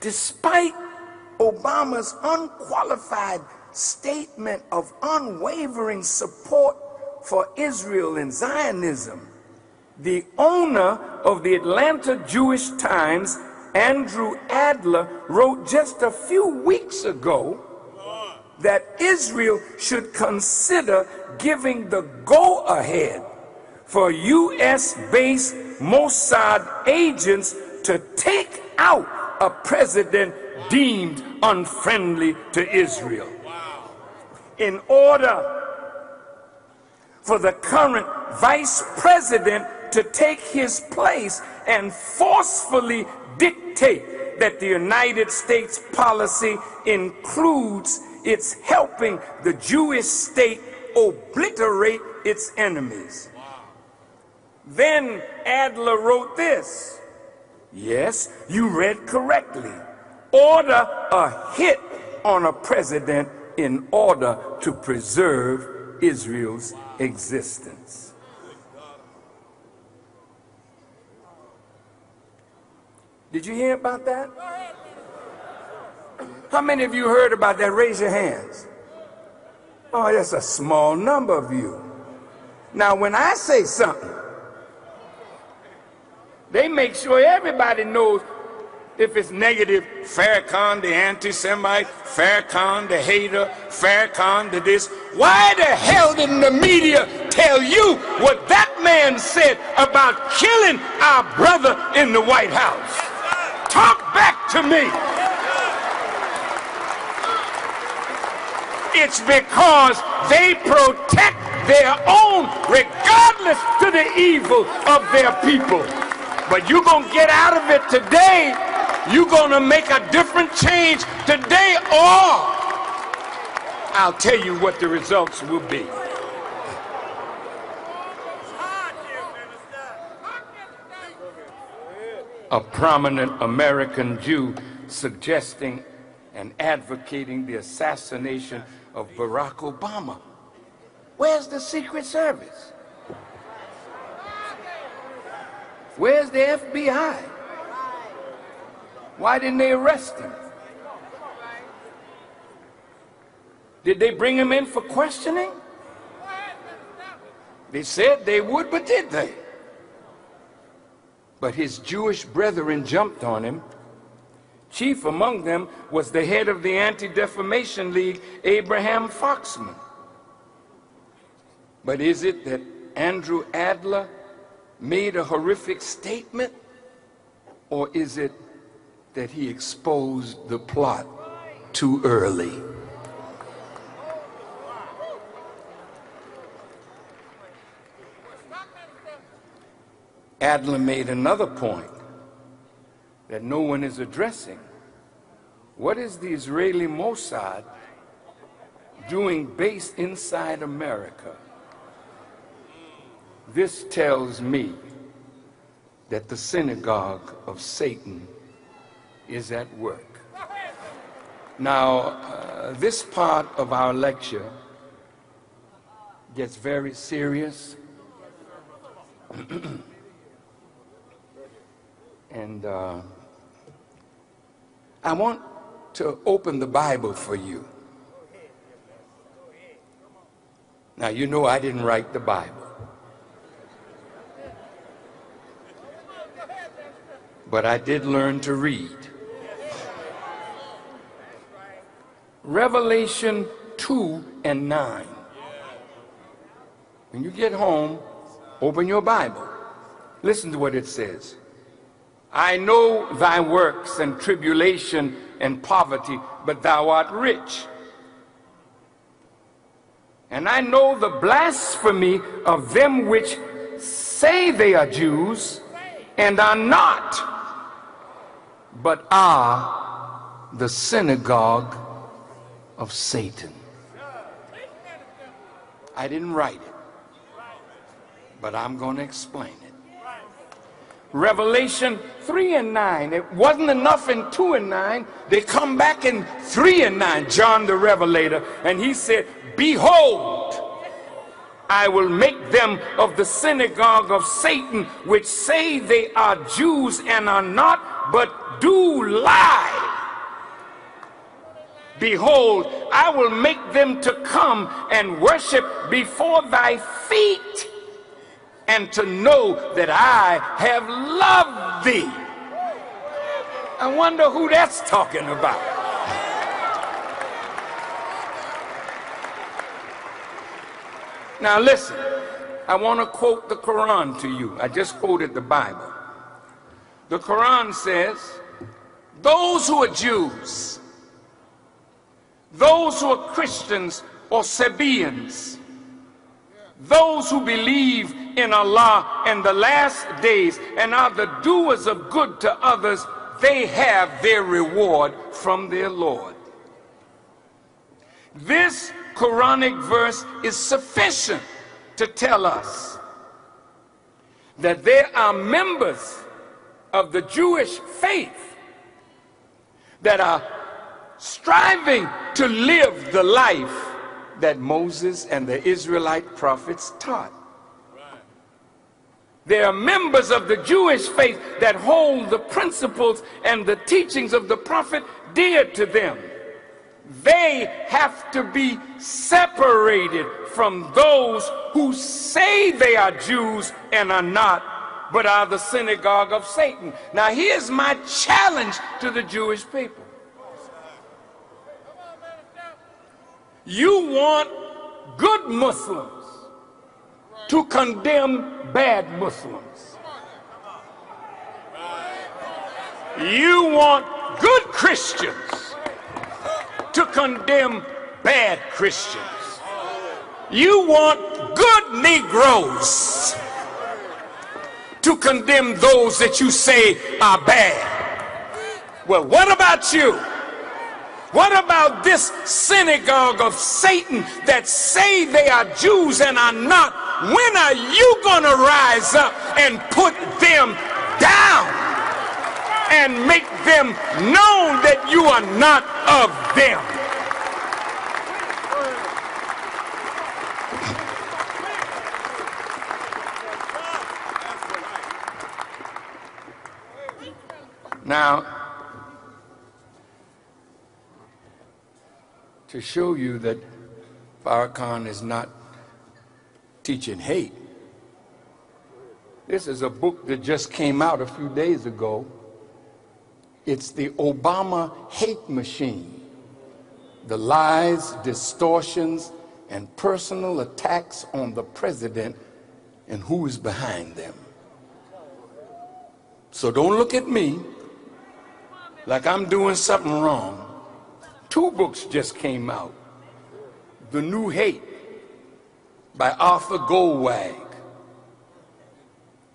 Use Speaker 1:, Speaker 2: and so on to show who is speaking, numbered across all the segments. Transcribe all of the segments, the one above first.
Speaker 1: Despite Obama's unqualified statement of unwavering support for Israel and Zionism, the owner of the Atlanta Jewish Times, Andrew Adler, wrote just a few weeks ago that Israel should consider giving the go-ahead for U.S.-based Mossad agents to take out a president deemed unfriendly to Israel. In order for the current vice president to take his place and forcefully dictate that the United States policy includes its helping the Jewish state obliterate its enemies. Then Adler wrote this. Yes, you read correctly. Order a hit on a president in order to preserve Israel's existence. Did you hear about that? How many of you heard about that? Raise your hands. Oh, that's a small number of you. Now, when I say something, they make sure everybody knows if it's negative. Farrakhan the anti-Semite, Farrakhan the hater, Farrakhan the this. Why the hell didn't the media tell you what that man said about killing our brother in the White House? Talk back to me. It's because they protect their own regardless to the evil of their people. But you're going to get out of it today. You're going to make a different change today, or I'll tell you what the results will be. A prominent American Jew suggesting and advocating the assassination of Barack Obama. Where's the Secret Service? Where's the FBI? Why didn't they arrest him? Did they bring him in for questioning? They said they would, but did they? But his Jewish brethren jumped on him. Chief among them was the head of the Anti-Defamation League, Abraham Foxman. But is it that Andrew Adler made a horrific statement, or is it that he exposed the plot too early? Adler made another point that no one is addressing. What is the Israeli Mossad doing based inside America? This tells me that the synagogue of Satan is at work. Now, this part of our lecture gets very serious. And I want to open the Bible for you. Now, you know I didn't write the Bible. But I did learn to read. Revelation 2 and 9. When you get home, open your Bible. Listen to what it says. I know thy works and tribulation and poverty, but thou art rich. And I know the blasphemy of them which say they are Jews and are not, but are the synagogue of Satan. I didn't write it, but I'm going to explain it. Revelation 3 and 9. It wasn't enough in 2 and 9. They come back in 3 and 9, John the Revelator, and he said, behold, I will make them of the synagogue of Satan, which say they are Jews and are not, but do lie. Behold, I will make them to come and worship before thy feet, and to know that I have loved thee. I wonder who that's talking about. Now listen, I want to quote the Quran to you. I just quoted the Bible. The Quran says, those who are Jews, those who are Christians or Sabaeans, those who believe in Allah and the last days and are the doers of good to others, they have their reward from their Lord. This Quranic verse is sufficient to tell us that there are members of the Jewish faith that are striving to live the life that Moses and the Israelite prophets taught. There are members of the Jewish faith that hold the principles and the teachings of the prophet dear to them. They have to be separated from those who say they are Jews and are not, but are the synagogue of Satan. Now here's my challenge to the Jewish people. You want good Muslims to condemn bad Muslims. You want good Christians to condemn bad Christians. You want good Negroes to condemn those that you say are bad. Well, what about you? What about this synagogue of Satan that say they are Jews and are not? When are you going to rise up and put them down and make them know that you are not of them? Now, to show you that Farrakhan is not teaching hate, this is a book that just came out a few days ago. It's the Obama Hate Machine: the lies, distortions, and personal attacks on the president and who is behind them. So don't look at me like I'm doing something wrong. 2 books just came out. The New Hate by Arthur Goldwag.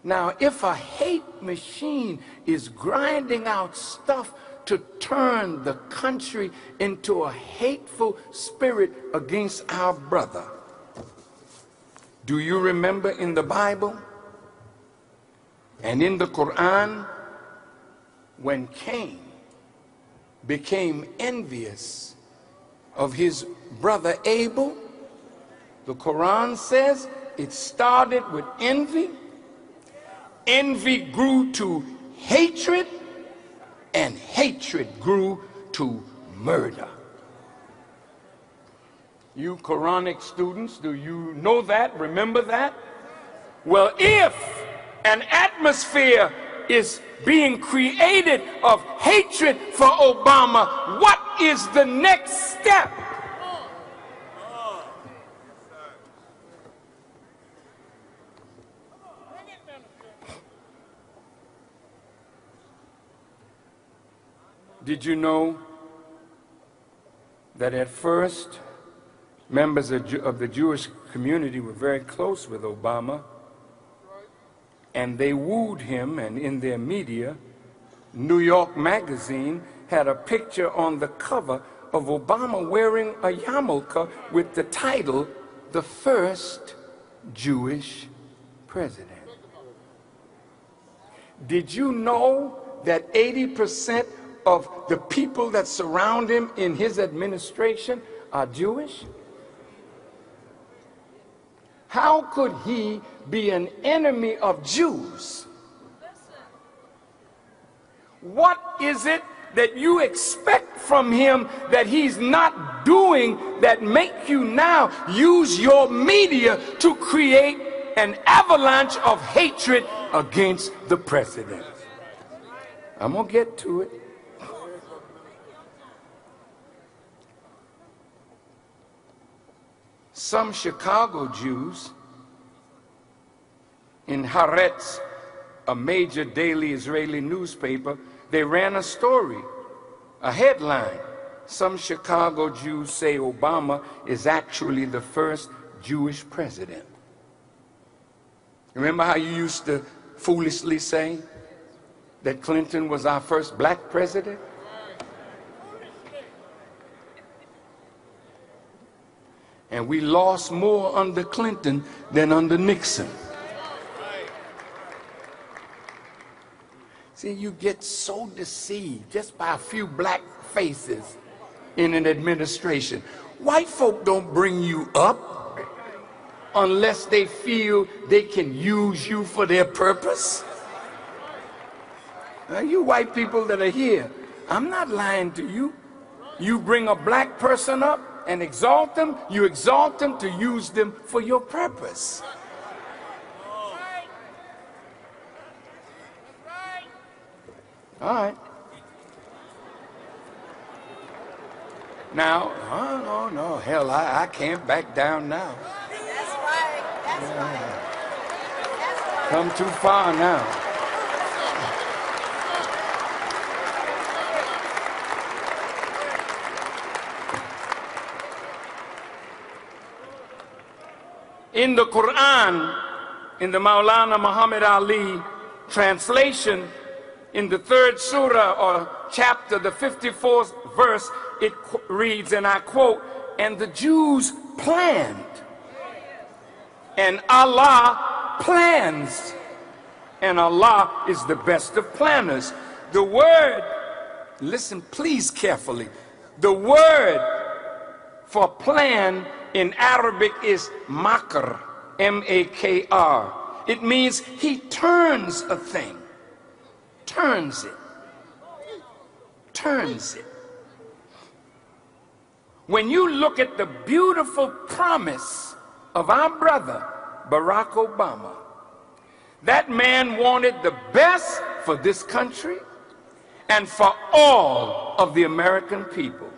Speaker 1: Now, if a hate machine is grinding out stuff to turn the country into a hateful spirit against our brother, do you remember in the Bible and in the Quran when Cain became envious of his brother Abel? The Quran says it started with envy. Envy grew to hatred, and hatred grew to murder. You Quranic students, do you know that? Remember that? Well, if an atmosphere is being created of hatred for Obama, what is the next step? Did you know that at first members of the Jewish community were very close with Obama, and they wooed him, and in their media, New York Magazine had a picture on the cover of Obama wearing a yarmulke with the title, "The First Jewish President." Did you know that 80% of the people that surround him in his administration are Jewish? How could he be an enemy of Jews? What is it that you expect from him that he's not doing that make you now use your media to create an avalanche of hatred against the president. I'm gonna get to it. Some Chicago Jews in Haaretz, a major daily Israeli newspaper, they ran a story, a headline. Some Chicago Jews say Obama is actually the first Jewish president. Remember how you used to foolishly say that Clinton was our first black president? And we lost more under Clinton than under Nixon. See, you get so deceived just by a few black faces in an administration. White folk don't bring you up unless they feel they can use you for their purpose. Now, you white people that are here, I'm not lying to you. You bring a black person up and exalt them, you exalt them to use them for your purpose. All right. Now, oh, no, hell, I can't back down now.
Speaker 2: That's right. That's right. That's right.
Speaker 1: Come too far now. In the Quran, in the Maulana Muhammad Ali translation, in the 3rd surah or chapter, the 54th verse, it reads, and I quote, and the Jews planned, and Allah plans, and Allah is the best of planners. The word, listen please carefully, the word for plan in Arabic is makr, M-A-K-R. It means he turns a thing. Turns it. Turns it. When you look at the beautiful promise of our brother, Barack Obama, that man wanted the best for this country and for all of the American people.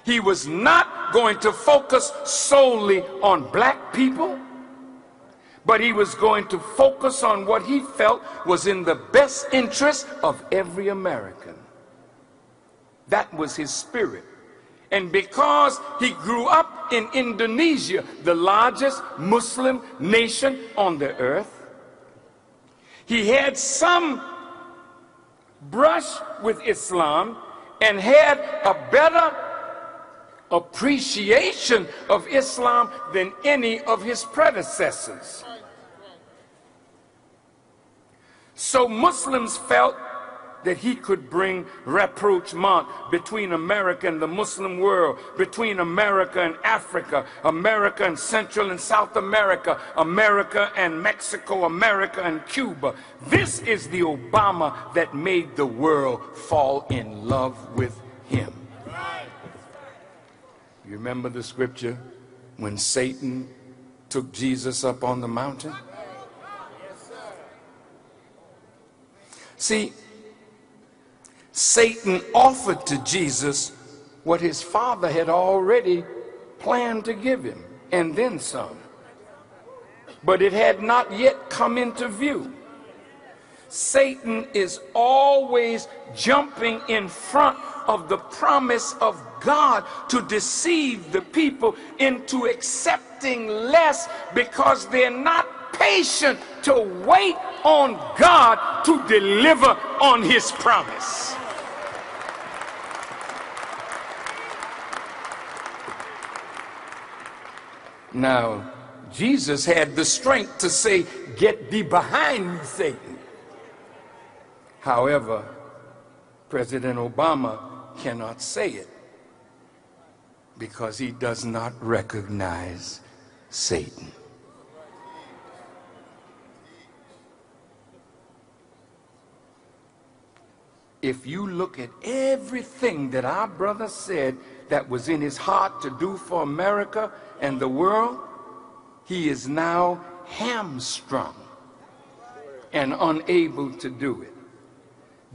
Speaker 1: He was not going to focus solely on black people, but he was going to focus on what he felt was in the best interest of every American. That was his spirit. And because he grew up in Indonesia, the largest Muslim nation on the earth, he had some brush with Islam and had a better appreciation of Islam than any of his predecessors. So Muslims felt that he could bring rapprochement between America and the Muslim world, between America and Africa, America and Central and South America, America and Mexico, America and Cuba. This is the Obama that made the world fall in love with him. You remember the scripture when Satan took Jesus up on the mountain? See, Satan offered to Jesus what his father had already planned to give him, and then some. But it had not yet come into view. Satan is always jumping in front of the promise of God to deceive the people into accepting less because they're not patient to wait on God to deliver on his promise. Now, Jesus had the strength to say, "Get thee behind me, Satan." However, President Obama cannot say it because he does not recognize Satan. if you look at everything that our brother said that was in his heart to do for America and the world, he is now hamstrung and unable to do it.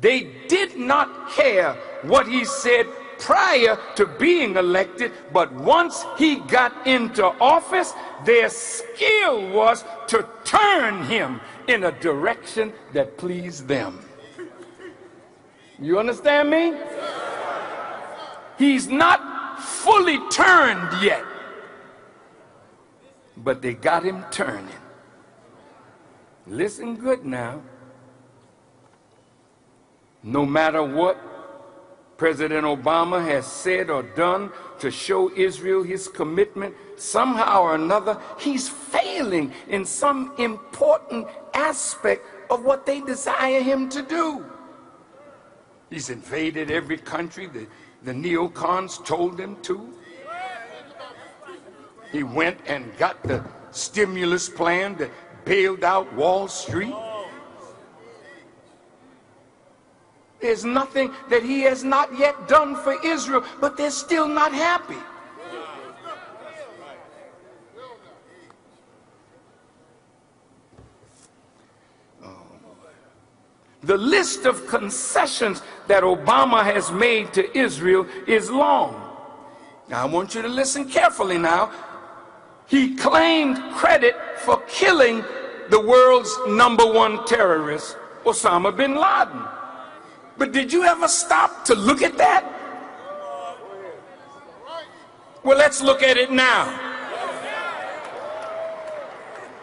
Speaker 1: They did not care what he said prior to being elected, but once he got into office, their skill was to turn him in a direction that pleased them. You understand me? He's not fully turned yet, but they got him turning. Listen good now. No matter what President Obama has said or done to show Israel his commitment, somehow or another, he's failing in some important aspect of what they desire him to do. He's invaded every country that the neocons told him to. He went and got the stimulus plan that bailed out Wall Street. There's nothing that he has not yet done for Israel, but they're still not happy. The list of concessions that Obama has made to Israel is long. Now, I want you to listen carefully now. He claimed credit for killing the world's #1 terrorist, Osama bin Laden. But did you ever stop to look at that? Well, let's look at it now.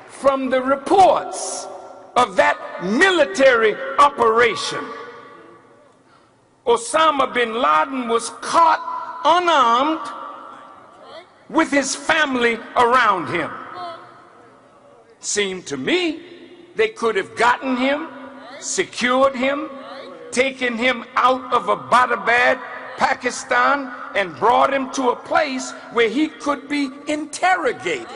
Speaker 1: From the reports of that military operation, Osama bin Laden was caught unarmed with his family around him. Seemed to me they could have gotten him, secured him, taken him out of Abbottabad, Pakistan, and brought him to a place where he could be interrogated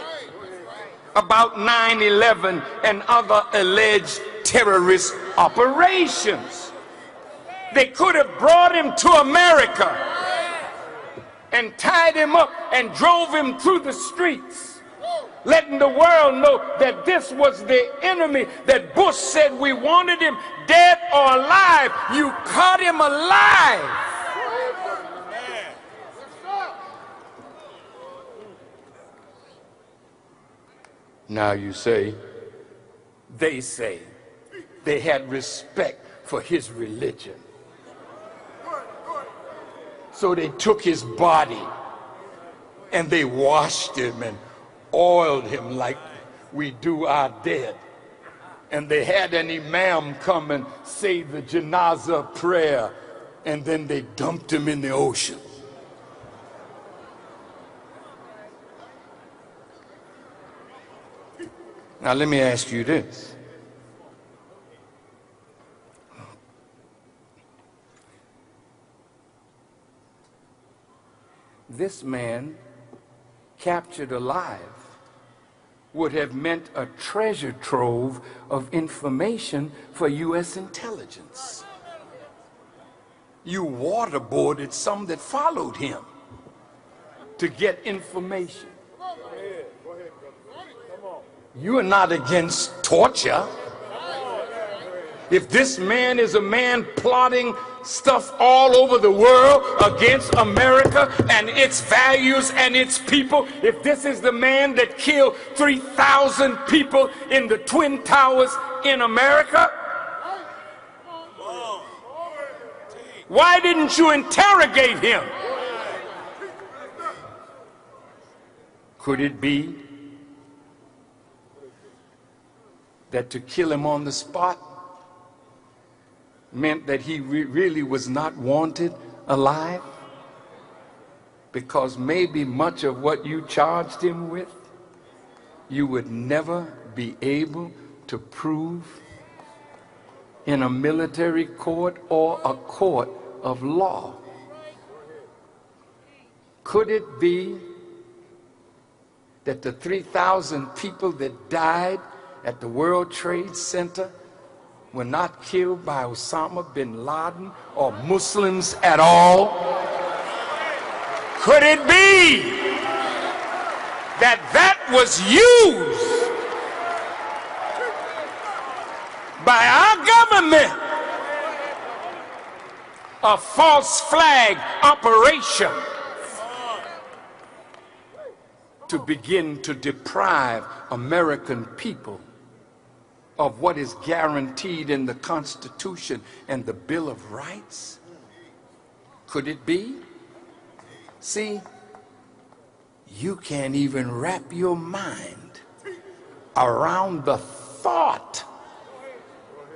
Speaker 1: about 9/11 and other alleged terrorist operations. They could have brought him to America and tied him up and drove him through the streets, letting the world know that this was the enemy, that Bush said we wanted him dead or alive. You caught him alive. Now you say, they say, they had respect for his religion. So they took his body and they washed him and oiled him like we do our dead. And they had an imam come and say the janazah prayer, and then they dumped him in the ocean. Now let me ask you this. This man, captured alive, would have meant a treasure trove of information for U.S. intelligence. You waterboarded some that followed him to get information. You are not against torture. If this man is a man plotting stuff all over the world against America and its values and its people, if this is the man that killed 3,000 people in the Twin Towers in America, why didn't you interrogate him? Could it be that to kill him on the spot meant that he really was not wanted alive? Because maybe much of what you charged him with, you would never be able to prove in a military court or a court of law. Could it be that the 3,000 people that died at the World Trade Center were not killed by Osama bin Laden or Muslims at all? Could it be that that was used by our government, a false flag operation to begin to deprive American people of what is guaranteed in the Constitution and the Bill of Rights? Could it be? See, you can't even wrap your mind around the thought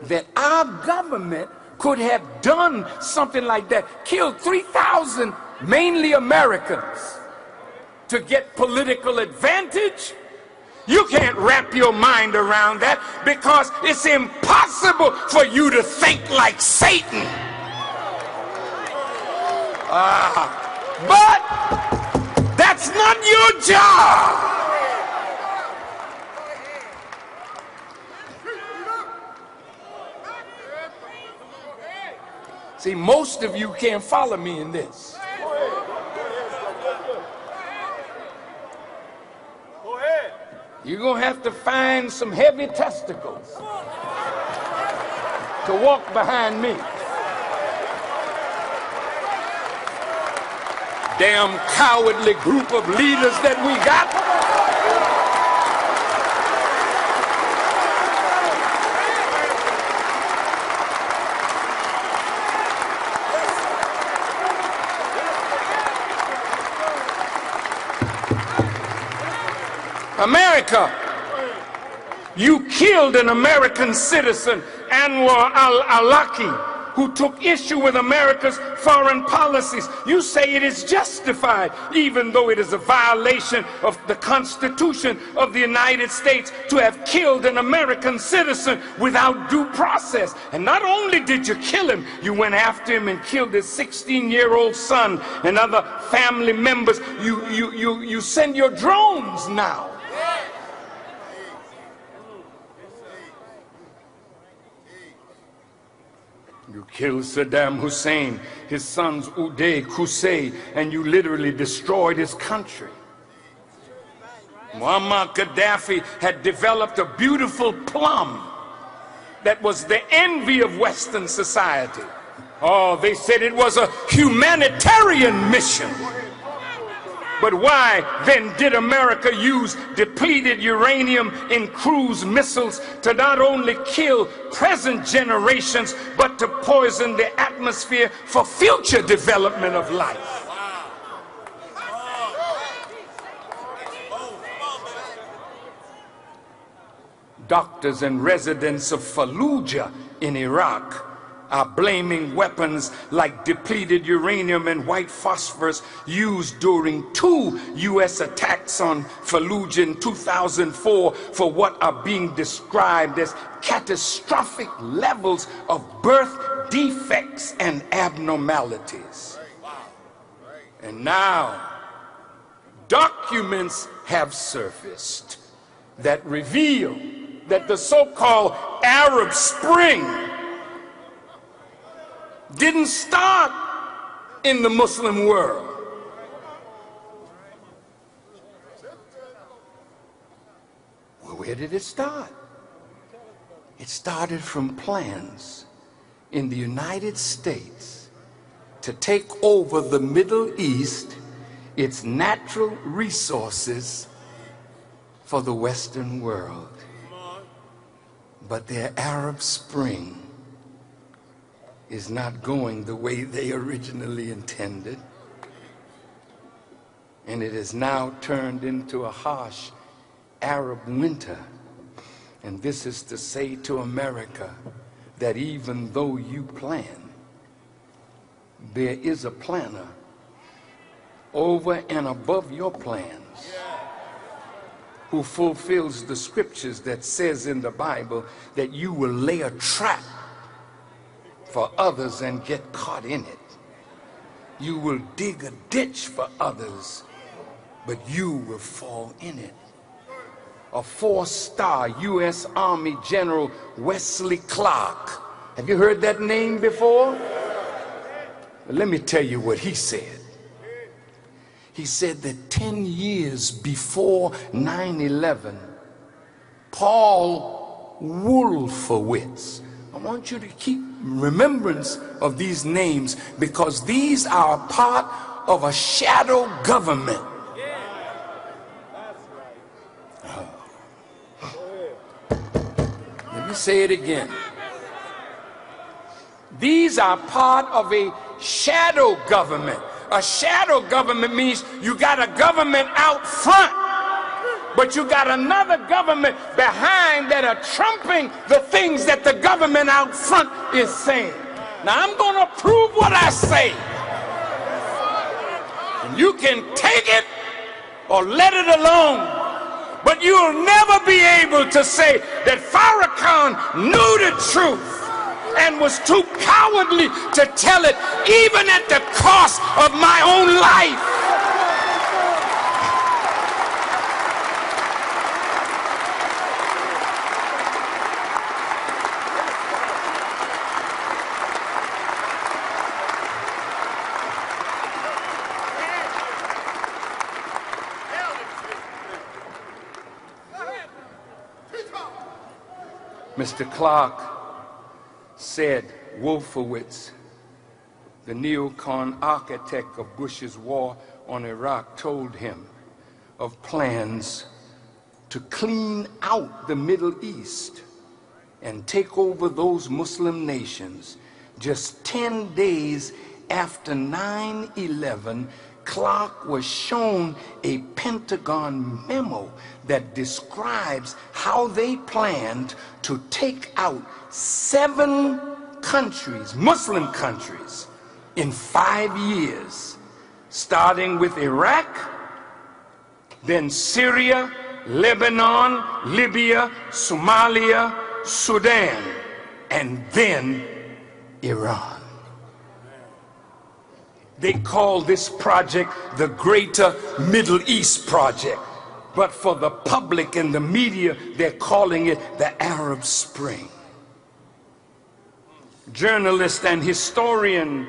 Speaker 1: that our government could have done something like that, killed 3,000 mainly Americans to get political advantage. You can't wrap your mind around that because it's impossible for you to think like Satan. But that's not your job. See, most of you can't follow me in this. You're going to have to find some heavy testicles to walk behind me. Damn cowardly group of leaders that we got. America, you killed an American citizen, Anwar al-Awlaki, who took issue with America's foreign policies. You say it is justified, even though it is a violation of the Constitution of the United States to have killed an American citizen without due process. And not only did you kill him, you went after him and killed his 16-year-old son and other family members. You send your drones now. You killed Saddam Hussein, his sons Uday, Qusay, and you literally destroyed his country. Muammar Gaddafi had developed a beautiful plum that was the envy of Western society. Oh, they said it was a humanitarian mission. But why then did America use depleted uranium in cruise missiles to not only kill present generations, but to poison the atmosphere for future development of life? Doctors and residents of Fallujah in Iraq are blaming weapons like depleted uranium and white phosphorus used during 2 U.S. attacks on Fallujah in 2004 for what are being described as catastrophic levels of birth defects and abnormalities. And now, documents have surfaced that reveal that the so-called Arab Spring didn't start in the Muslim world. Well, where did it start? It started from plans in the United States to take over the Middle East, its natural resources, for the Western world. But their Arab Spring is not going the way they originally intended. And it has now turned into a harsh Arab winter. And this is to say to America that even though you plan, there is a planner over and above your plans who fulfills the scriptures that says in the Bible that you will lay a trap for others and get caught in it. You will dig a ditch for others, but you will fall in it. a 4-star U.S. Army General Wesley Clark. Have you heard that name before? Well, let me tell you what he said. He said that 10 years before 9/11, Paul Wolfowitz, I want you to keep remembrance of these names because these are part of a shadow government. Let me say it again. These are part of a shadow government. A shadow government means you got a government out front, but you got another government behind that are trumping the things that the government out front is saying. Now I'm going to prove what I say. And you can take it or let it alone, but you'll never be able to say that Farrakhan knew the truth and was too cowardly to tell it, even at the cost of my own life. Mr. Clark said Wolfowitz, the neocon architect of Bush's war on Iraq, told him of plans to clean out the Middle East and take over those Muslim nations. Just 10 days after 9/11, Clark was shown a Pentagon memo that describes how they planned to take out 7 countries, Muslim countries, in 5 years, starting with Iraq, then Syria, Lebanon, Libya, Somalia, Sudan, and then Iran. They call this project the Greater Middle East Project, but for the public and the media, they're calling it the Arab Spring. Journalist and historian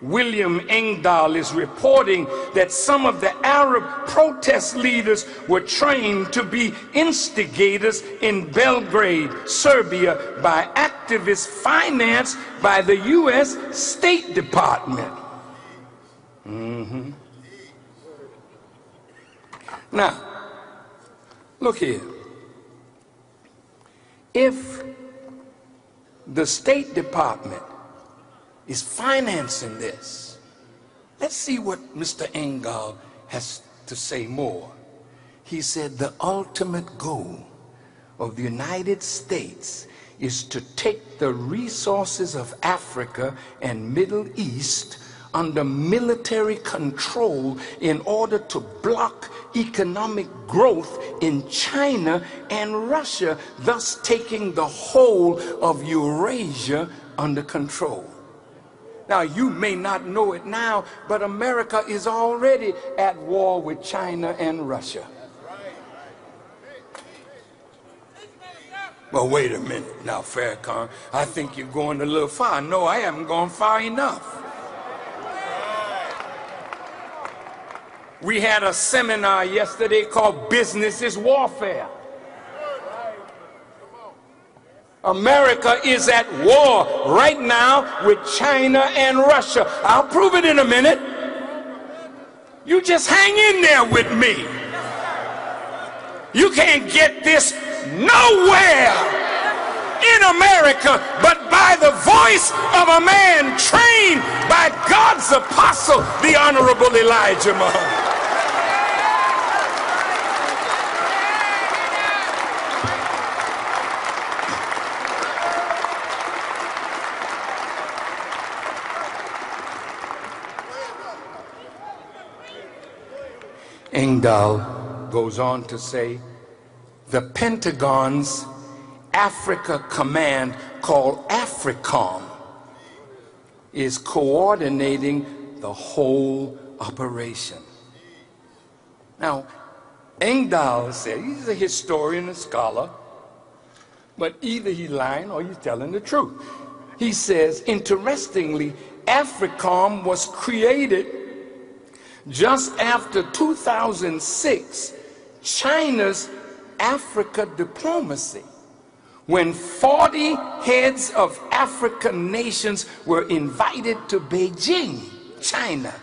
Speaker 1: William Engdahl is reporting that some of the Arab protest leaders were trained to be instigators in Belgrade, Serbia, by activists financed by the U.S. State Department. Now, look here. If the State Department is financing this, let's see what Mr. Engdahl has to say more. He said the ultimate goal of the United States is to take the resources of Africa and Middle East under military control in order to block economic growth in China and Russia, thus taking the whole of Eurasia under control. Now, you may not know it now, but America is already at war with China and Russia. Well, wait a minute now, Farrakhan. I think you're going a little far. No, I haven't gone far enough. We had a seminar yesterday called Business is Warfare. America is at war right now with China and Russia. I'll prove it in a minute. You just hang in there with me. You can't get this nowhere in America but by the voice of a man trained by God's apostle, the Honorable Elijah Muhammad. Engdahl goes on to say, the Pentagon's Africa Command, called AFRICOM, is coordinating the whole operation. Now, Engdahl said, he's a historian, a scholar, but either he's lying or he's telling the truth. He says, interestingly, AFRICOM was created just after 2006, China's Africa diplomacy, when 40 heads of African nations were invited to Beijing, China,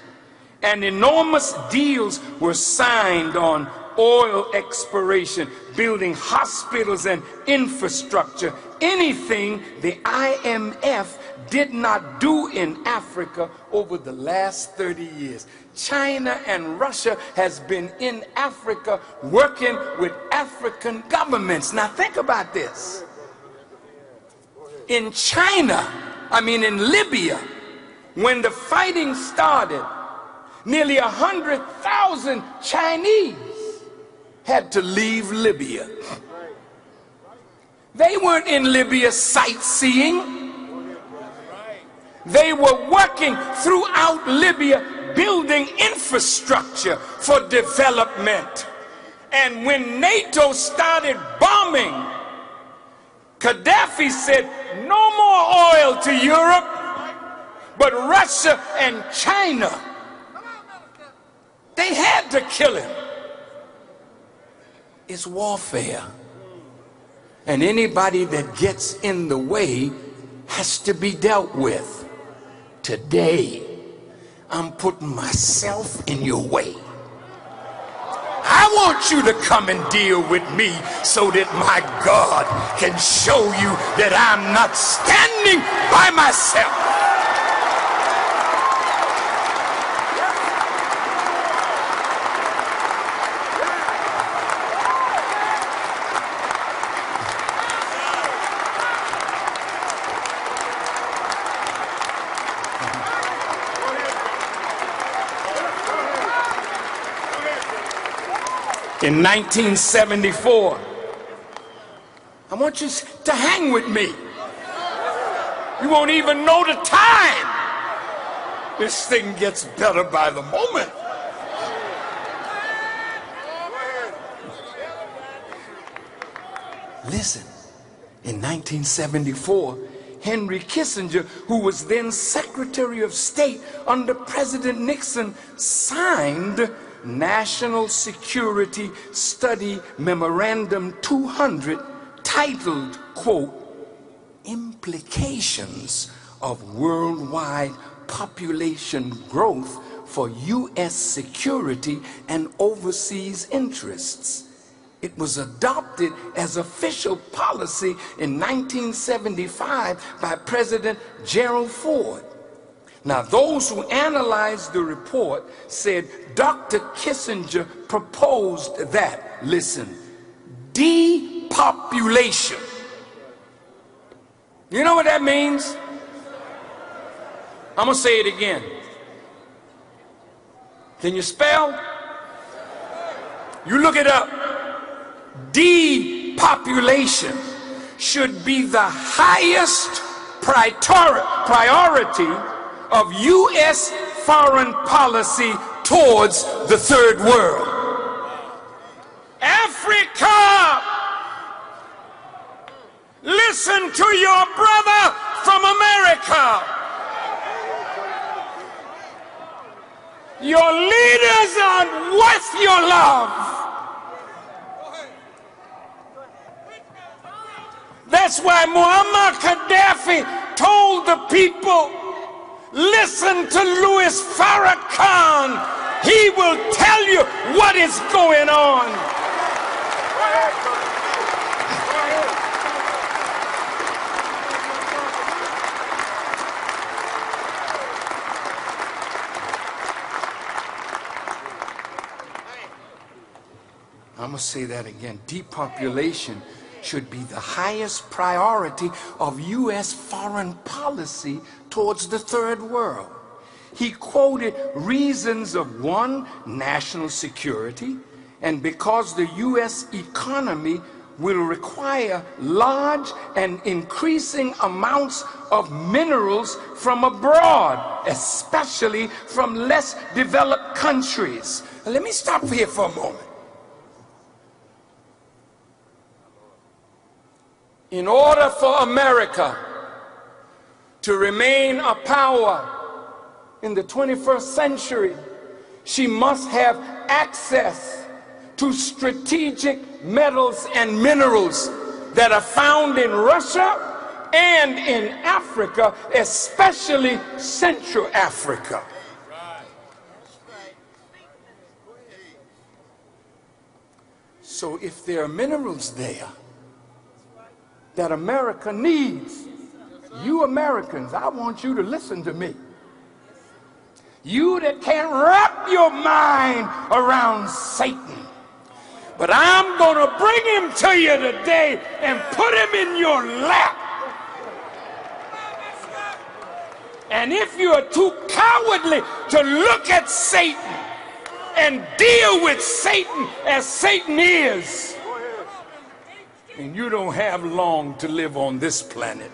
Speaker 1: and enormous deals were signed on oil exploration, building hospitals and infrastructure, anything the IMF did not do in Africa over the last 30 years. China and Russia has been in Africa working with African governments. Now think about this. In China, in Libya, when the fighting started, nearly 100,000 Chinese had to leave Libya. They weren't in Libya sightseeing. They were working throughout Libya, building infrastructure for development. And when NATO started bombing, Gaddafi said, no more oil to Europe, but Russia and China, they had to kill him. It's warfare. And anybody that gets in the way has to be dealt with. Today, I'm putting myself in your way. I want you to come and deal with me so that my God can show you that I'm not standing by myself. In 1974, I want you to hang with me. You won't even know the time. This thing gets better by the moment. Listen, in 1974, Henry Kissinger, who was then Secretary of State under President Nixon, signed National Security Study Memorandum 200, titled, quote, Implications of Worldwide Population Growth for U.S. Security and Overseas Interests. It was adopted as official policy in 1975 by President Gerald Ford. Now, those who analyzed the report said Dr. Kissinger proposed that, listen, depopulation. You know what that means? I'm going to say it again. Can you spell? You look it up. Depopulation should be the highest priority of U.S. foreign policy towards the third world. Africa, listen to your brother from America. Your leaders aren't worth your love. That's why Muammar Gaddafi told the people, listen to Louis Farrakhan. He will tell you what is going on. I'm going to say that again. Depopulation should be the highest priority of U.S. foreign policy towards the third world. He quoted reasons of, one, national security, and because the U.S. economy will require large and increasing amounts of minerals from abroad, especially from less developed countries. Let me stop here for a moment. In order for America to remain a power in the 21st century, she must have access to strategic metals and minerals that are found in Russia and in Africa, especially Central Africa. So if there are minerals there that America needs, you Americans, I want you to listen to me. You that can't wrap your mind around Satan. But I'm going to bring him to you today and put him in your lap. And if you are too cowardly to look at Satan and deal with Satan as Satan is, and you don't have long to live on this planet,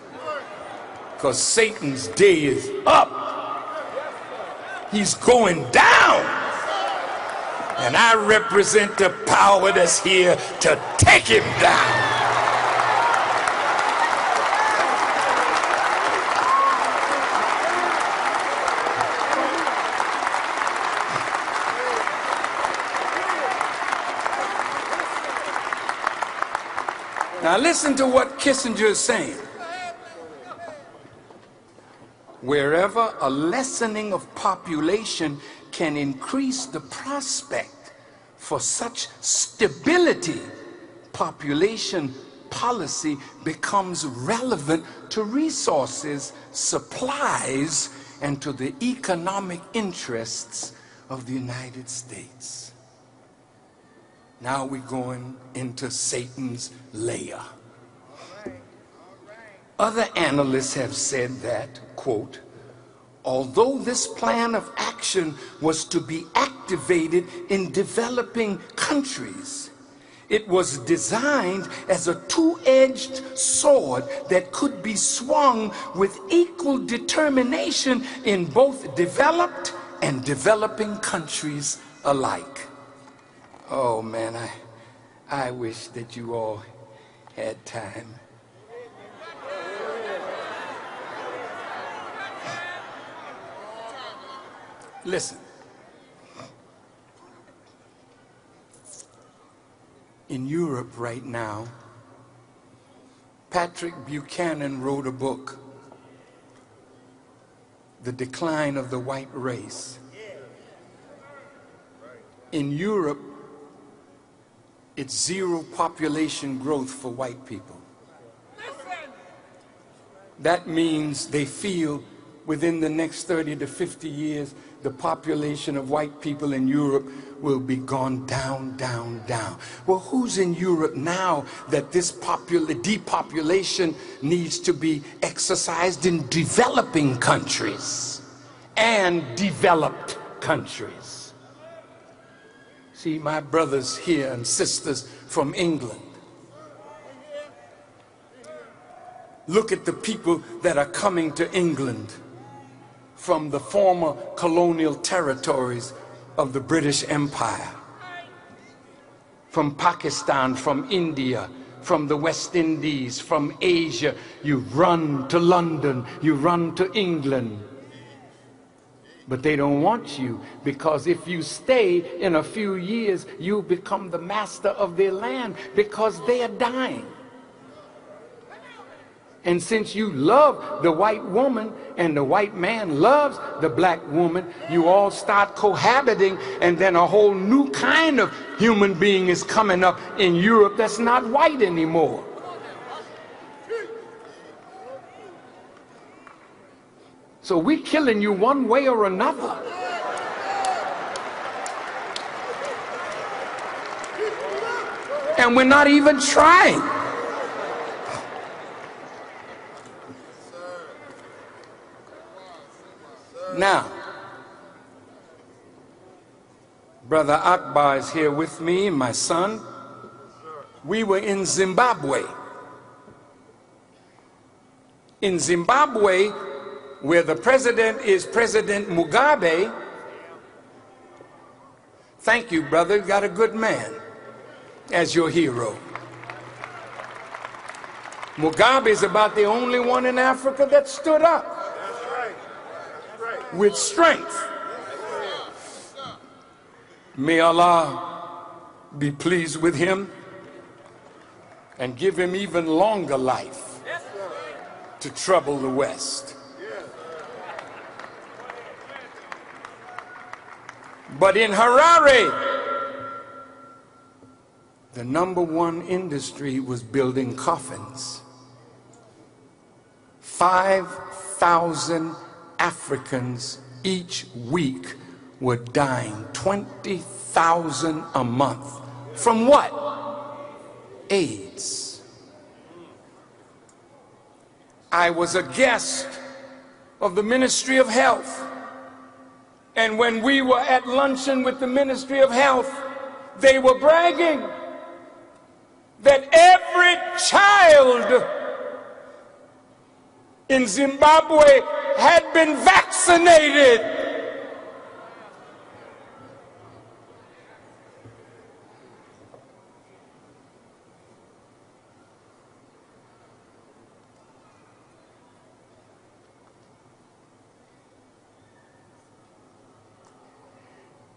Speaker 1: because Satan's day is up. He's going down. And I represent the power that's here to take him down. Now listen to what Kissinger is saying. Wherever a lessening of population can increase the prospect for such stability, population policy becomes relevant to resources, supplies, and to the economic interests of the United States. Now we're going into Satan's lair. Other analysts have said that, quote, although this plan of action was to be activated in developing countries, it was designed as a two-edged sword that could be swung with equal determination in both developed and developing countries alike. Oh man, I wish that you all had time. Listen, in Europe right now, Patrick Buchanan wrote a book, The Decline of the White Race. In Europe, it's zero population growth for white people. That means they feel within the next 30 to 50 years, the population of white people in Europe will be gone down, down, down. Well, who's in Europe now that this depopulation needs to be exercised in developing countries and developed countries? See, my brothers here and sisters from England, look at the people that are coming to England from the former colonial territories of the British Empire, from Pakistan, from India, from the West Indies, from Asia. You run to London, you run to England. But they don't want you, because if you stay, in a few years, you'll become the master of their land, because they are dying. And since you love the white woman and the white man loves the black woman, you all start cohabiting, and then a whole new kind of human being is coming up in Europe that's not white anymore. So we're killing you one way or another. And we're not even trying. Now, Brother Akbar is here with me, my son. We were in Zimbabwe. In Zimbabwe, where the president is President Mugabe. Thank you, brother. You got a good man as your hero. Mugabe is about the only one in Africa that stood up with strength. May Allah be pleased with him and give him even longer life to trouble the West. But in Harare, the #1 industry was building coffins. 5,000 Africans each week were dying, 20,000 a month. From what? AIDS. I was a guest of the Ministry of Health, and when we were at luncheon with the Ministry of Health, they were bragging that every child in Zimbabwe had been vaccinated.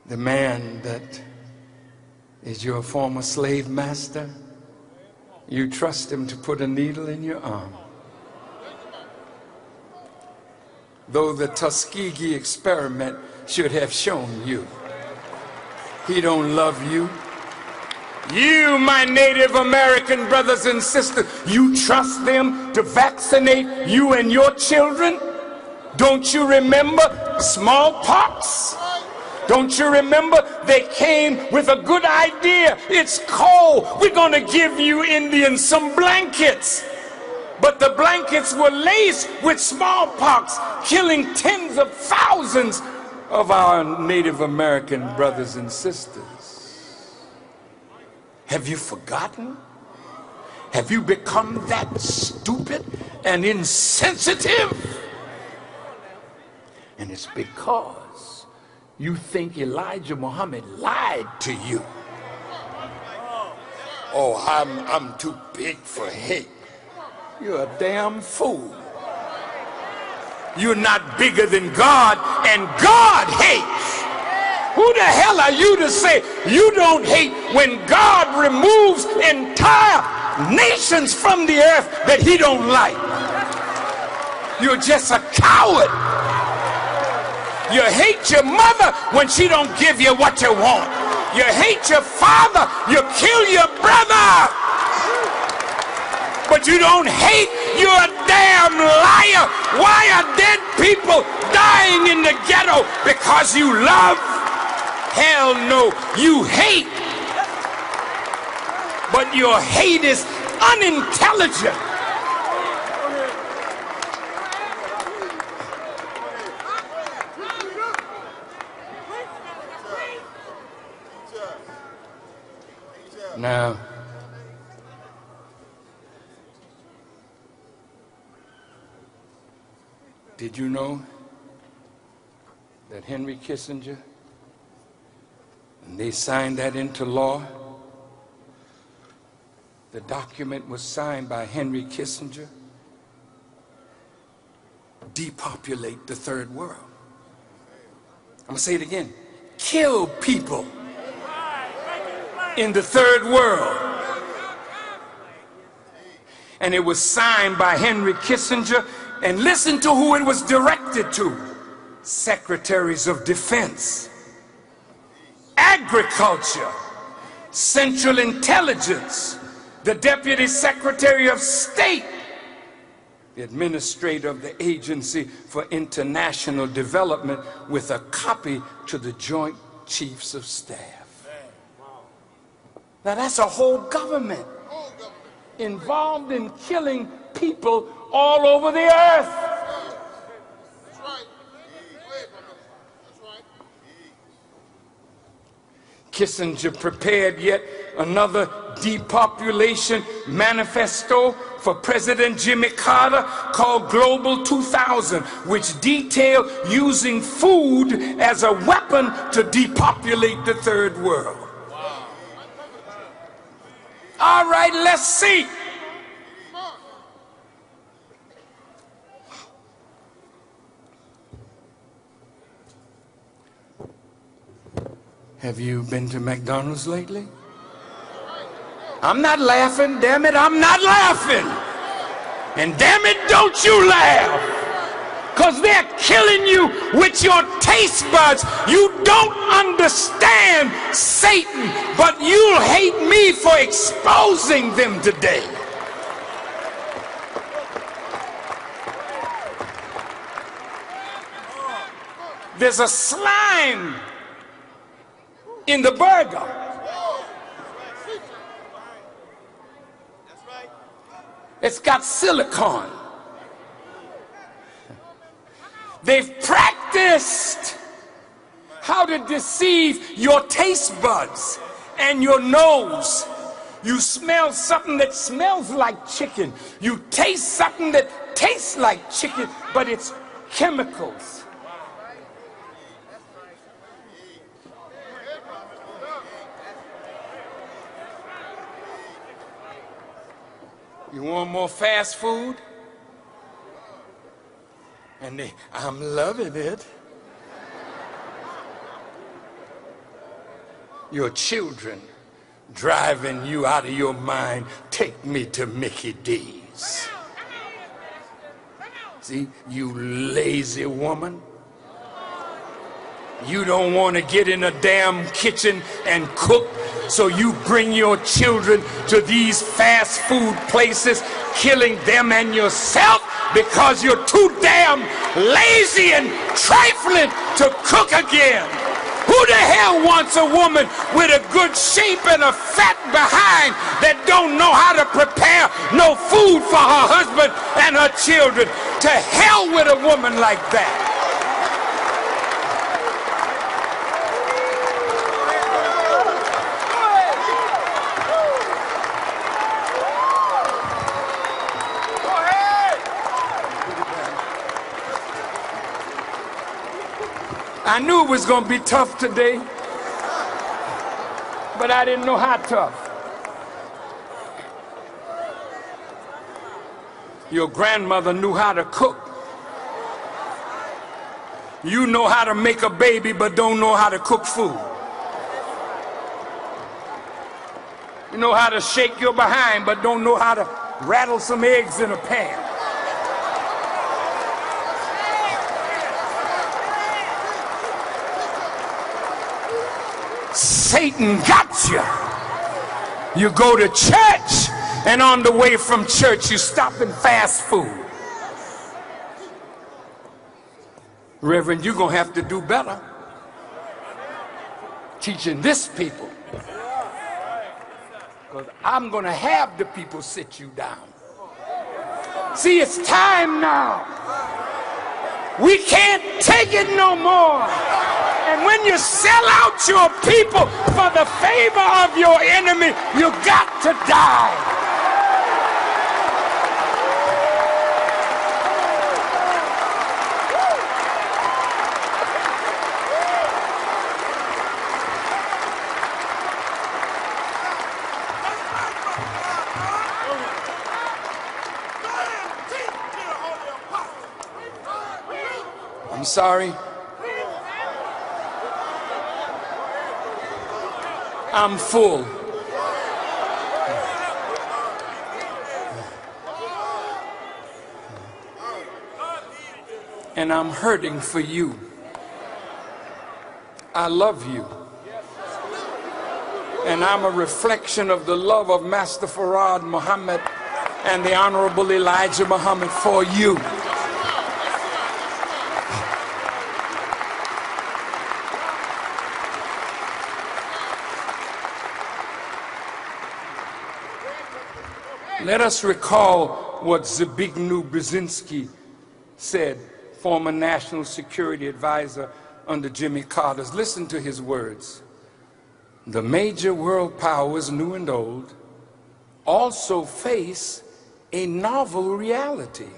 Speaker 1: The man that is your former slave master, you trust him to put a needle in your arm. Though the Tuskegee experiment should have shown you, he don't love you. You, my Native American brothers and sisters, you trust them to vaccinate you and your children? Don't you remember smallpox? Don't you remember they came with a good idea? It's cold. We're going to give you Indians some blankets. But the blankets were laced with smallpox, killing tens of thousands of our Native American brothers and sisters. Have you forgotten? Have you become that stupid and insensitive? And it's because you think Elijah Muhammad lied to you. Oh, I'm too big for hate. You're a damn fool. You're not bigger than God, and God hates. Who the hell are you to say you don't hate when God removes entire nations from the earth that he don't like? You're just a coward. You hate your mother when she don't give you what you want. You hate your father. You kill your brother. But you don't hate. You're a damn liar. Why are dead people dying in the ghetto? Because you love? Hell no. You hate. But your hate is unintelligent. Now, did you know that Henry Kissinger, when they signed that into law, the document was signed by Henry Kissinger? Depopulate the third world. I'm going to say it again. Kill people in the third world. And it was signed by Henry Kissinger, and listen to who it was directed to: secretaries of defense, agriculture, central intelligence, the deputy secretary of state, the administrator of the agency for international development, with a copy to the joint chiefs of staff. Now that's a whole government involved in killing people all over the earth.
Speaker 3: That's right.
Speaker 1: Kissinger prepared yet another depopulation manifesto for President Jimmy Carter called Global 2000, which detailed using food as a weapon to depopulate the third world. All right, let's see. Have you been to McDonald's lately? I'm not laughing, damn it, I'm not laughing. And damn it, don't you laugh. Because they're killing you with your taste buds. You don't understand Satan, but you'll hate me for exposing them today. There's a slime in the burger. It's got silicone. They've practiced how to deceive your taste buds and your nose. You smell something that smells like chicken. You taste something that tastes like chicken, but it's chemicals. You want more fast food? And I'm loving it. Your children driving you out of your mind. Take me to Mickey D's. See, you lazy woman. You don't want to get in a damn kitchen and cook, so you bring your children to these fast food places, killing them and yourself because you're too damn lazy and trifling to cook again. Who the hell wants a woman with a good shape and a fat behind that don't know how to prepare no food for her husband and her children? To hell with a woman like that. I knew it was going to be tough today, but I didn't know how tough. Your grandmother knew how to cook. You know how to make a baby, but don't know how to cook food. You know how to shake your behind, but don't know how to rattle some eggs in a pan. Satan got you. You go to church, and on the way from church, you stop in fast food. Reverend, you're going to have to do better teaching this people. Because I'm going to have the people sit you down. See, it's time now. We can't take it no more. And when you sell out your people for the favor of your enemy, you got to die. I'm sorry. I'm full. And I'm hurting for you. I love you. And I'm a reflection of the love of Master Farad Muhammad and the Honorable Elijah Muhammad for you. Let us recall what Zbigniew Brzezinski said, former National Security Advisor under Jimmy Carter. Listen to his words. The major world powers, new and old, also face a novel reality.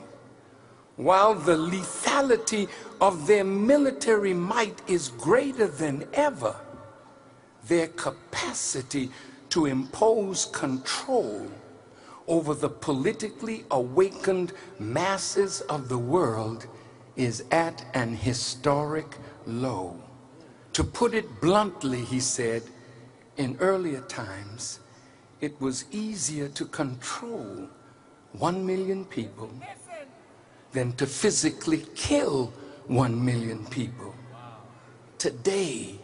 Speaker 1: While the lethality of their military might is greater than ever, their capacity to impose control over the politically awakened masses of the world is at an historic low. To put it bluntly, he said, in earlier times, it was easier to control 1 million people than to physically kill 1 million people. Today,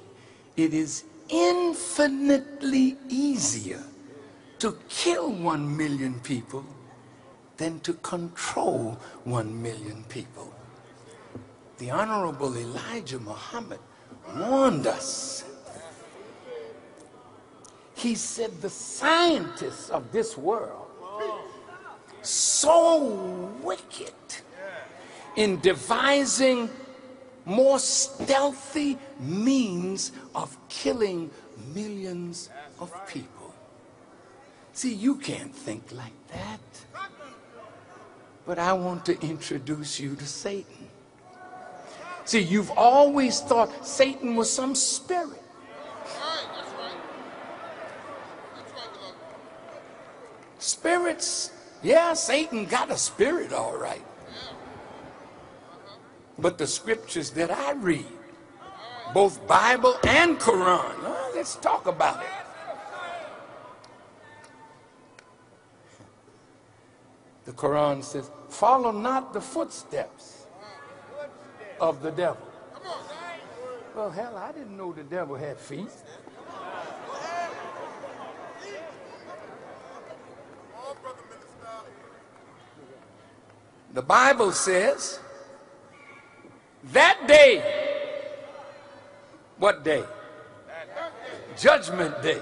Speaker 1: it is infinitely easier to kill 1 million people than to control 1 million people. The Honorable Elijah Muhammad warned us. He said the scientists of this world so wicked in devising more stealthy means of killing millions of people. See, you can't think like that. But I want to introduce you to Satan. See, you've always thought Satan was some spirit. Spirits, yeah, Satan got a spirit, all right. But the scriptures that I read, both Bible and Quran, let's talk about it. The Quran says, follow not the footsteps of the devil. Well, hell, I didn't know the devil had feet. The Bible says, that day, what day? Judgment day.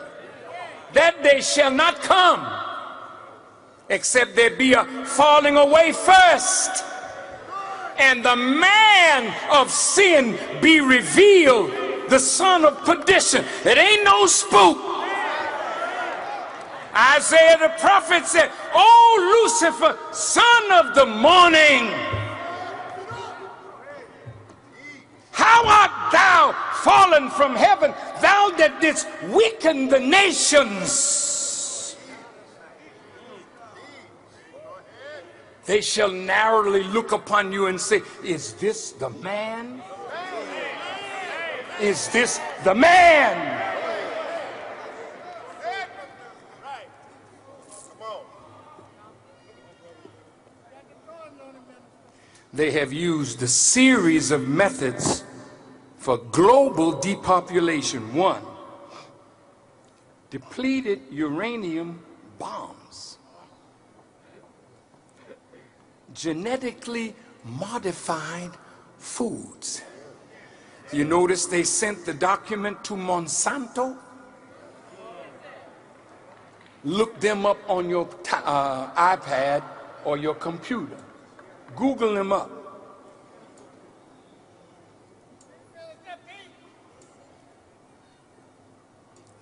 Speaker 1: That day shall not come except there be a falling away first, and the man of sin be revealed, the son of perdition. It ain't no spook. Isaiah the prophet said, "O Lucifer, son of the morning, how art thou fallen from heaven, thou that didst weaken the nations? They shall narrowly look upon you and say, is this the man? Is this the man?" They have used a series of methods for global depopulation. One, depleted uranium bombs. Genetically modified foods. You notice they sent the document to Monsanto? Look them up on your iPad or your computer. Google them up.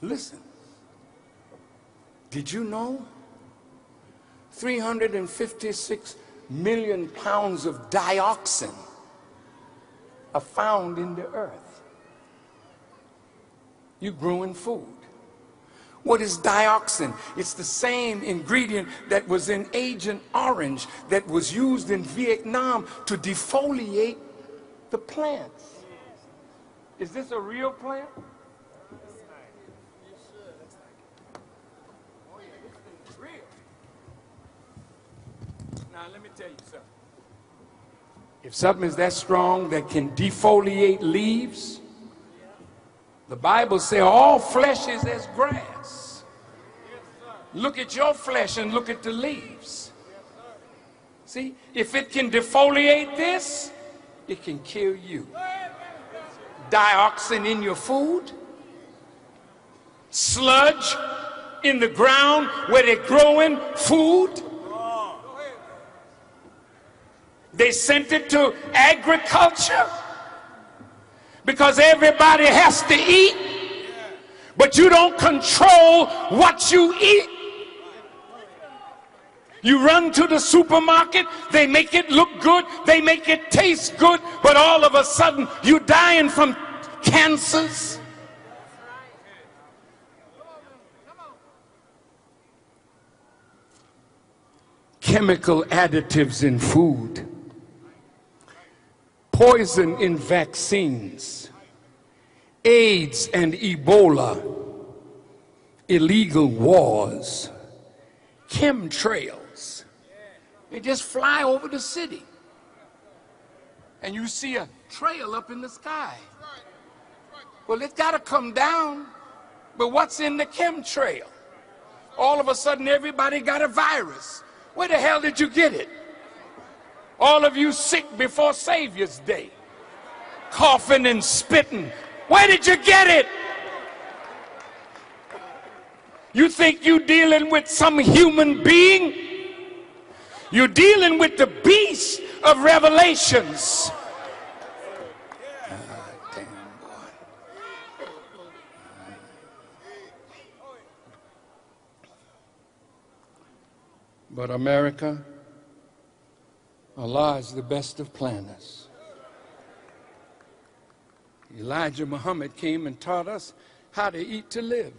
Speaker 1: Listen, did you know 356 million pounds of dioxin are found in the earth? You growing food. What is dioxin? It's the same ingredient that was in Agent Orange that was used in Vietnam to defoliate the plants. Is this a real plant? Real. Now let me tell you something. If something is that strong that can defoliate leaves, the Bible says all flesh is as grass. Look at your flesh and look at the leaves. See, if it can defoliate this, it can kill you. Dioxin in your food, sludge in the ground where they're growing food. They sent it to agriculture because everybody has to eat, but you don't control what you eat. You run to the supermarket, they make it look good, they make it taste good, but all of a sudden you're dying from cancers. Chemical additives in food, poison in vaccines, AIDS and Ebola, illegal wars, chemtrails. They just fly over the city. And you see a trail up in the sky. Well, it's got to come down. But what's in the chemtrail? All of a sudden, everybody got a virus. Where the hell did you get it? All of you sick before Savior's Day, coughing and spitting. Where did you get it? You think you're dealing with some human being? You're dealing with the beast of Revelations. Damn boy. But America, Allah is the best of planners. Elijah Muhammad came and taught us how to eat to live.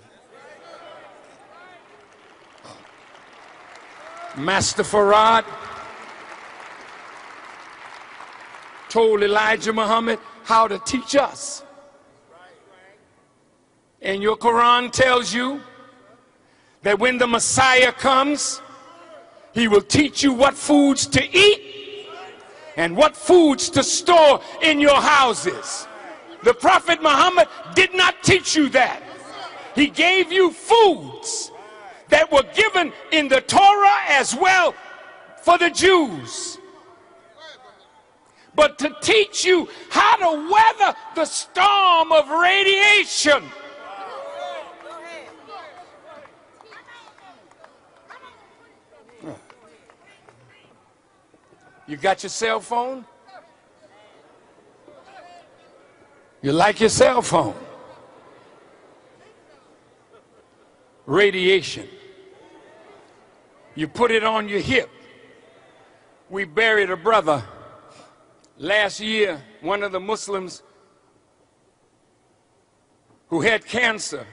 Speaker 1: Master Farad told Elijah Muhammad how to teach us. And your Quran tells you that when the Messiah comes, he will teach you what foods to eat and what foods to store in your houses. The Prophet Muhammad did not teach you that. He gave you foods that were given in the Torah as well for the Jews. But to teach you how to weather the storm of radiation. You got your cell phone? You like your cell phone? Radiation. You put it on your hip. We buried a brother last year, one of the Muslims who had cancer.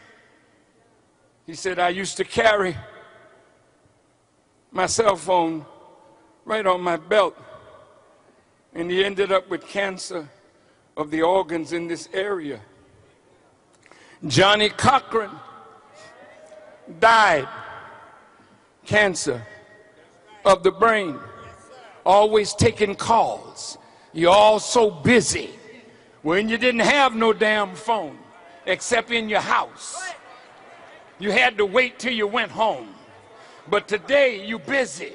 Speaker 1: He said, I used to carry my cell phone right on my belt, and he ended up with cancer of the organs in this area. Johnny Cochran died, cancer of the brain, always taking calls. You're all so busy when you didn't have no damn phone except in your house. You had to wait till you went home. But today you're busy,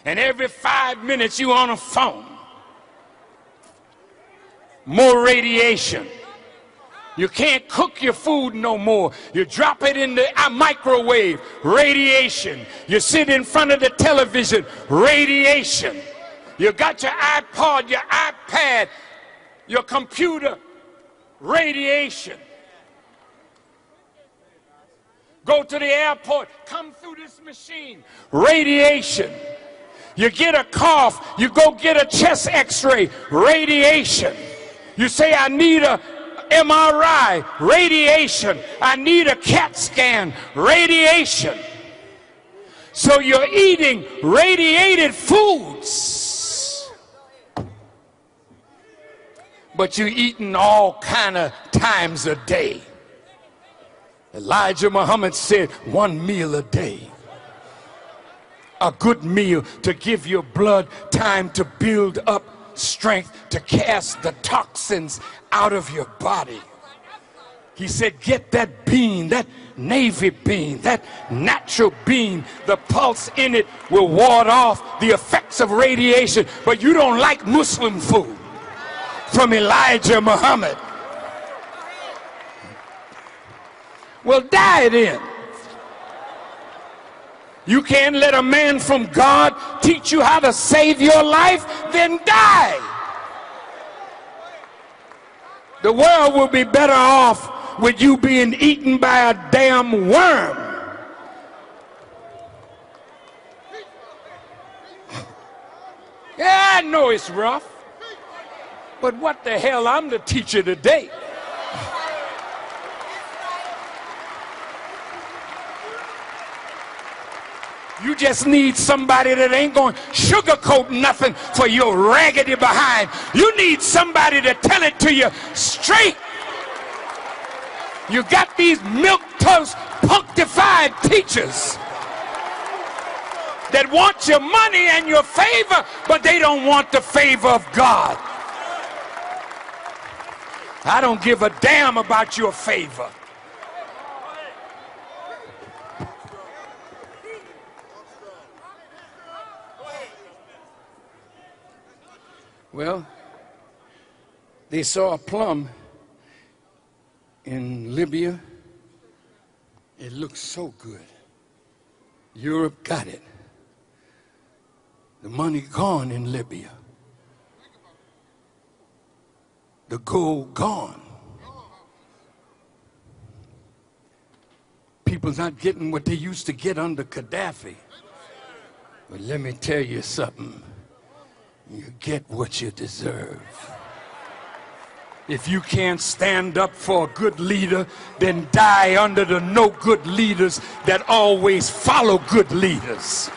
Speaker 1: and every 5 minutes you on a phone. More radiation. You can't cook your food no more. You drop it in the microwave, radiation. You sit in front of the television, radiation. You got your iPod, your iPad, your computer, radiation. Go to the airport, come through this machine, radiation. You get a cough, you go get a chest x-ray, radiation. You say, I need a MRI, radiation. I need a CAT scan, radiation. So you're eating radiated foods, but you're eating all kind of times a day. Elijah Muhammad said 1 meal a day. A good meal to give your blood time to build up strength to cast the toxins out of your body. He said, get that bean, that navy bean, that natural bean. The pulse in it will ward off the effects of radiation. But you don't like Muslim food from Elijah Muhammad. Well, die then. You can't let a man from God teach you how to save your life, then die. The world will be better off with you being eaten by a damn worm. Yeah, I know it's rough, but what the hell, I'm the teacher today. You just need somebody that ain't going to sugarcoat nothing for your raggedy behind. You need somebody to tell it to you straight. You got these milquetoast, punctified teachers that want your money and your favor, but they don't want the favor of God. I don't give a damn about your favor. Well, they saw a plum in Libya. It looked so good. Europe got it. The money gone in Libya. The gold gone. People's not getting what they used to get under Gaddafi. But let me tell you something. You get what you deserve. If you can't stand up for a good leader, then die under the no good leaders that always follow good leaders.